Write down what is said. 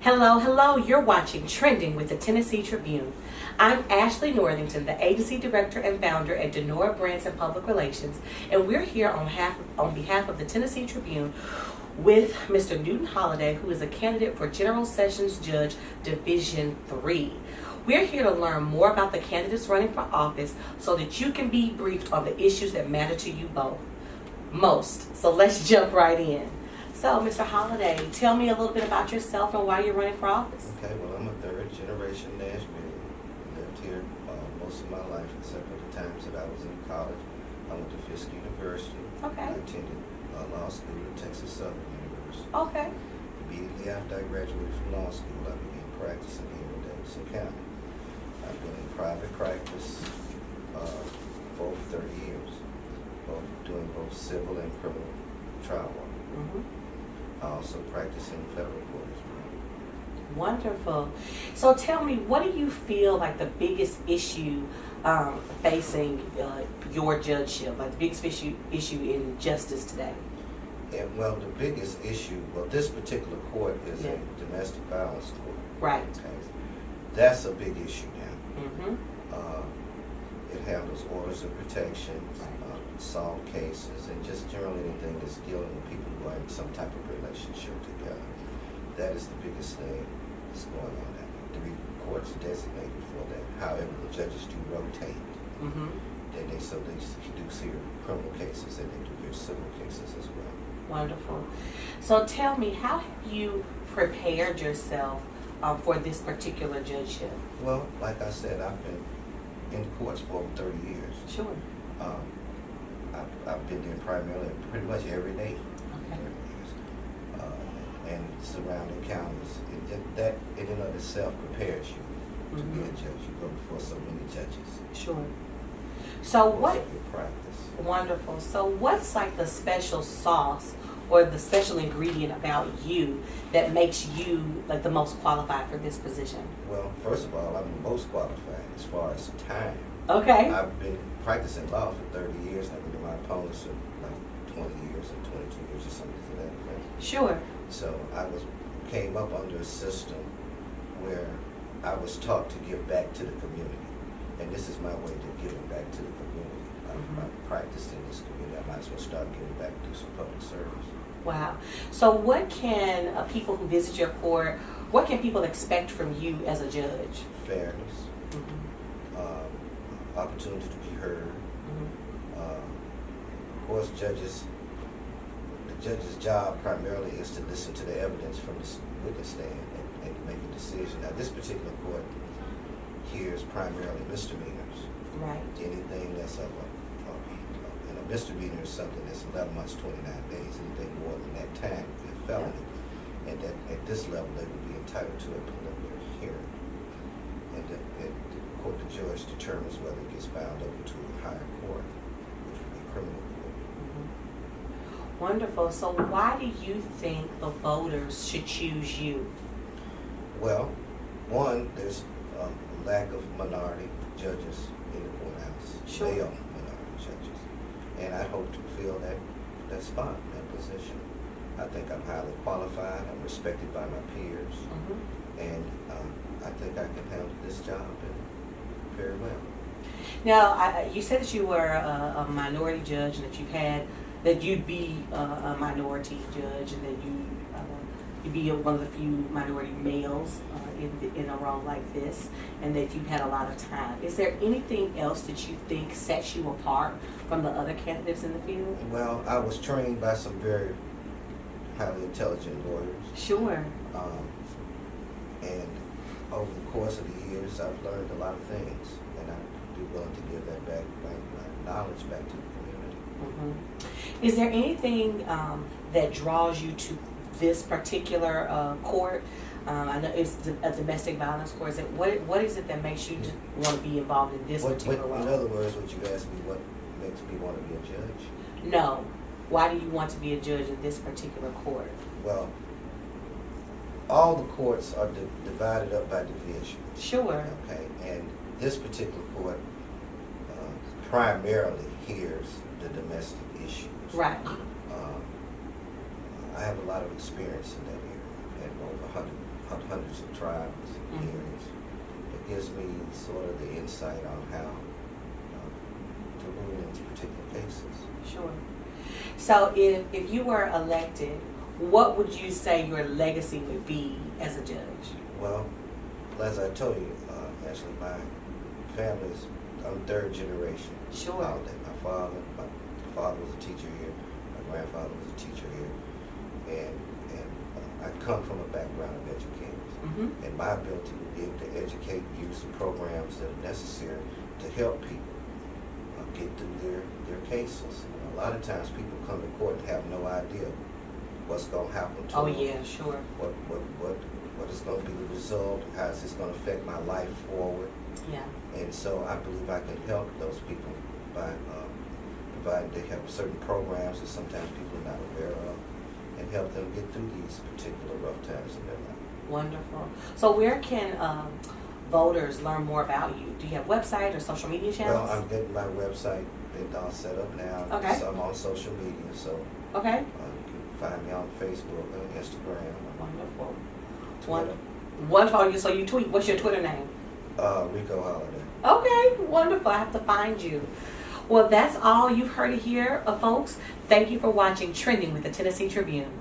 Hello, hello. You're watching Trending with the Tennessee Tribune. I'm Ashley Northington, the Agency Director and Founder at DENOR Brands and Public Relations, and we're here on behalf of the Tennessee Tribune with Mr. Newton Holliday, who is a candidate for General Sessions Judge Division 3. We're here to learn more about the candidates running for office so that you can be briefed on the issues that matter to you most. So let's jump right in. So, Mr. Holliday, tell me a little bit about yourself and why you're running for office. Okay, well, I'm a third generation Nashville. Lived here most of my life, except for the times that I was in college. I went to Fisk University. Okay. I attended law school at Texas Southern University. Okay. Immediately after I graduated from law school, I began practicing here in Davidson County. I've been in private practice for over 30 years, doing both civil and criminal trial work. Mm-hmm. I also practice in federal court as well. Wonderful. So tell me, what do you feel like the biggest issue facing your judgeship, like the biggest issue in justice today? And well, the biggest issue, this particular court is a domestic violence court. Right. Okay. That's a big issue now. Mm-hmm. It handles orders of protection, assault cases, and just generally anything that's dealing with people who are in some type of relationship together. That is the biggest thing that's going on now. 3 courts designated for that. However, the judges do rotate. Mm-hmm. They do hear criminal cases and they do hear civil cases as well. Wonderful. So tell me, how have you prepared yourself for this particular judgeship? Well, like I said, I've been in the courts for over 30 years. Sure. I've been there primarily pretty much every day. Okay. And surrounding counties. That in and of itself prepares you to be a judge. You go before so many judges. Sure. So what? Your practice. Wonderful. So what's like the special sauce or the special ingredient about you that makes you like the most qualified for this position? Well, first of all, I'm the most qualified as far as time. Okay. I've been practicing law for 30 years, and I've been to my opponents for like 20 years or 22 years or something to that effect. Sure. So I came up under a system where I was taught to give back to the community. And this is my way to giving back to the community. I've practiced in this community. I might as well start giving back to some public service. Wow. So what can people who visit your court, what can people expect from you as a judge? Fairness. Opportunity to be heard. Of course, the judge's job primarily is to listen to the evidence from the witness stand and to make a decision. Now, this particular court hears primarily misdemeanors. Right. Anything that's and a misdemeanor is something that's 11 months, 29 days. Anything more than that time would be a felony. And that at this level, they would be entitled to a preliminary hearing. And the judge determines whether it gets filed over to a higher court, which would be criminal court. Mm-hmm. Wonderful. So why do you think the voters should choose you? Well, one, there's a lack of minority judges in the courthouse. Sure. Male minority judges. And I hope to fill that spot, that position. I think I'm highly qualified. I'm respected by my peers. And I think I can handle this job very well. Now, you said that you were a minority judge and that you'd be a minority judge and that you'd be one of the few minority males in a role like this, and that you've had a lot of time. Is there anything else that you think sets you apart from the other candidates in the field? Well, I was trained by some very highly intelligent lawyers. Sure. And over the course of the years, I've learned a lot of things, and I'd be willing to give that back, my knowledge back to the community. Is there anything that draws you to this particular court? I know it's a domestic violence court. What is it that makes you want to be involved in this particular role? In other words, would you ask me what makes me want to be a judge? No. Why do you want to be a judge in this particular court? Well, all the courts are divided up by division. Sure. Okay, and this particular court primarily hears the domestic issues. Right. I have a lot of experience in that area. I've had over hundreds of tribes Mhm. hearings. It gives me sort of the insight on how to rule in these particular cases. Sure. So if you were elected, what would you say your legacy would be as a judge? Well, as I told you, actually, my family's, I'm third generation. Sure. My father was a teacher here. My grandfather was a teacher here, and I come from a background of educators. Mm-hmm. And my ability to be able to educate, use the programs that are necessary to help people get through their cases. A lot of times, people come to court and have no idea what's going to happen to Oh them. yeah, sure. What is going to be the result? How is this going to affect my life forward? Yeah. And so I believe I can help those people by providing they have certain programs that sometimes people are not aware of, and help them get through these particular rough times in their life. Wonderful. So where can voters learn more about you? Do you have website or social media channels? Well, I'm getting my website all set up now. Okay. So I'm on social media, so Okay. you can find me on Facebook, Instagram, Wonderful. Twitter. Wonderful. So you tweet. What's your Twitter name? Rico Holiday. Okay. Wonderful. I have to find you. Well, that's all you've heard here, folks. Thank you for watching Trending with the Tennessee Tribune.